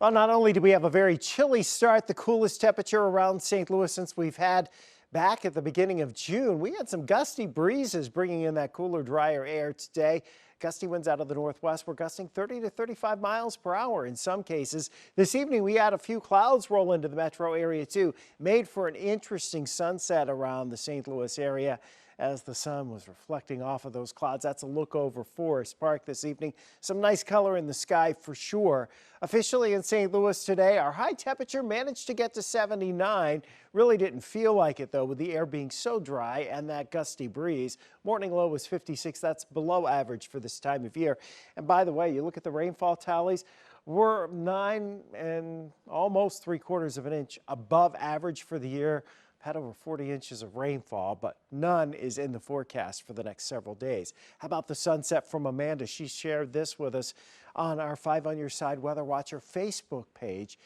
Well, not only do we have a very chilly start, the coolest temperature around St. Louis since we've had back at the beginning of June. We had some gusty breezes bringing in that cooler, drier air today. Gusty winds out of the northwest. We're gusting 30 to 35 miles per hour in some cases. This evening, we had a few clouds roll into the metro area, too. Made for an interesting sunset around the St. Louis area as the sun was reflecting off of those clouds. That's a look over Forest Park this evening. Some nice color in the sky for sure. Officially in St. Louis today, our high temperature managed to get to 79. Really didn't feel like it, though, with the air being so dry and that gusty breeze. Morning low was 56. That's below average for this time of year. And by the way, you look at the rainfall tallies, we're 9 and almost 3/4 of an inch above average for the year. Had over 40 inches of rainfall, but none is in the forecast for the next several days. How about the sunset from Amanda? She shared this with us on our 5 on Your Side Weather Watcher Facebook page.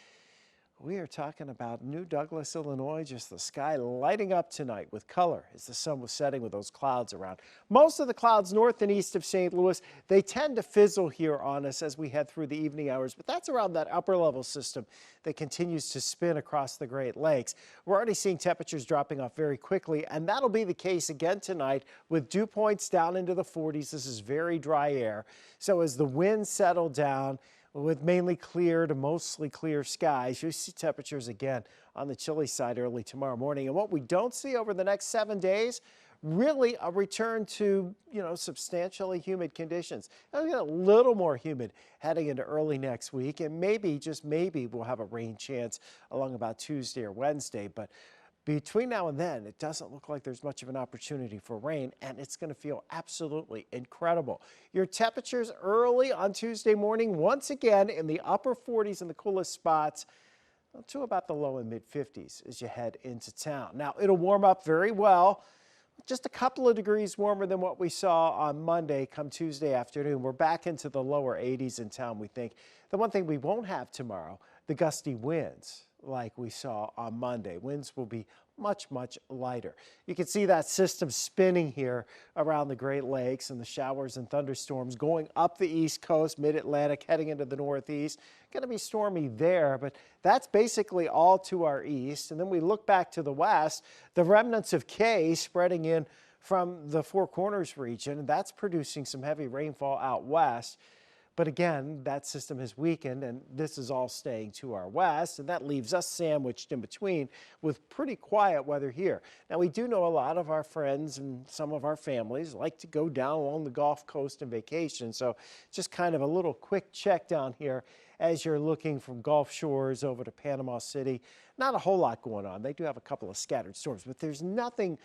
We are talking about New Douglas, Illinois, just the sky lighting up tonight with color as the sun was setting with those clouds around. Most of the clouds north and east of St. Louis, they tend to fizzle here on us as we head through the evening hours, but that's around that upper level system that continues to spin across the Great Lakes. We're already seeing temperatures dropping off very quickly, and that'll be the case again tonight with dew points down into the 40s. This is very dry air. So as the winds settle down, with mainly clear to mostly clear skies, you see temperatures again on the chilly side early tomorrow morning. And what we don't see over the next 7 days, really a return to, substantially humid conditions. It'll get a little more humid heading into early next week, and maybe, just maybe, we'll have a rain chance along about Tuesday or Wednesday. But between now and then, it doesn't look like there's much of an opportunity for rain, and it's going to feel absolutely incredible. Your temperatures early on Tuesday morning, once again in the upper 40s in the coolest spots, to about the low and mid 50s as you head into town. Now, it'll warm up very well. Just a couple of degrees warmer than what we saw on Monday come Tuesday afternoon. We're back into the lower 80s in town, we think. The one thing we won't have tomorrow, the gusty winds like we saw on Monday. Winds will be much, much lighter. You can see that system spinning here around the Great Lakes and the showers and thunderstorms going up the East Coast, mid-Atlantic, heading into the Northeast. Going to be stormy there, but that's basically all to our east. And then we look back to the west, the remnants of K spreading in from the Four Corners region. That's producing some heavy rainfall out west. But again, that system has weakened, and this is all staying to our west, and that leaves us sandwiched in between with pretty quiet weather here. Now, we do know a lot of our friends and some of our families like to go down along the Gulf Coast and vacation, so just kind of a little quick check down here as you're looking from Gulf Shores over to Panama City. Not a whole lot going on. They do have a couple of scattered storms, but there's nothing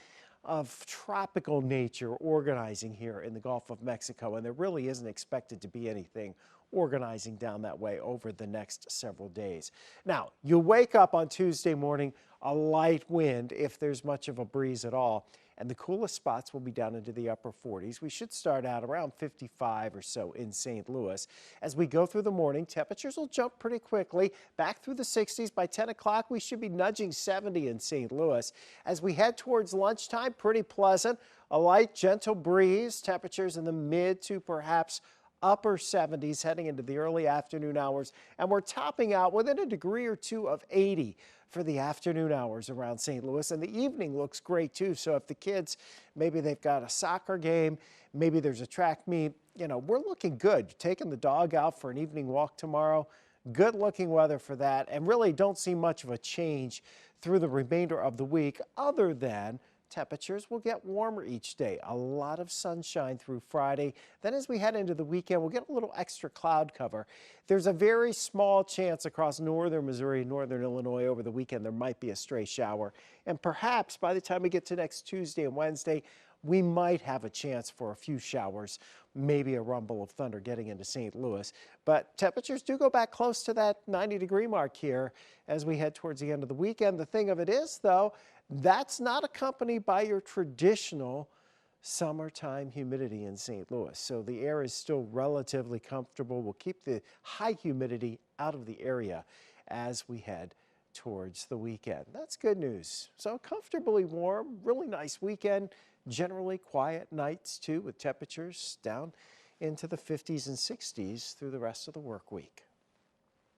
of tropical nature organizing here in the Gulf of Mexico, and there really isn't expected to be anything organizing down that way over the next several days. Now, you wake up on Tuesday morning, a light wind if there's much of a breeze at all, and the coolest spots will be down into the upper 40s. We should start out around 55 or so in St. Louis. As we go through the morning, temperatures will jump pretty quickly back through the 60s. By 10 o'clock, we should be nudging 70 in St. Louis. As we head towards lunchtime, pretty pleasant. A light, gentle breeze, temperatures in the mid to perhaps upper 70s heading into the early afternoon hours, and we're topping out within a degree or two of 80 for the afternoon hours around St. Louis, and the evening looks great too. So if the kids, maybe they've got a soccer game, maybe there's a track meet, we're looking good. Taking the dog out for an evening walk tomorrow, good looking weather for that, and really don't see much of a change through the remainder of the week other than temperatures will get warmer each day. A lot of sunshine through Friday. Then as we head into the weekend, we'll get a little extra cloud cover. There's a very small chance across northern Missouri, northern Illinois over the weekend there might be a stray shower. And perhaps by the time we get to next Tuesday and Wednesday, we might have a chance for a few showers, maybe a rumble of thunder getting into St. Louis. But temperatures do go back close to that 90-degree mark here as we head towards the end of the weekend. The thing of it is, though, that's not accompanied by your traditional summertime humidity in St. Louis. So the air is still relatively comfortable. We'll keep the high humidity out of the area as we head towards the weekend. That's good news. So comfortably warm, really nice weekend. Generally quiet nights too, with temperatures down into the 50s and 60s through the rest of the work week.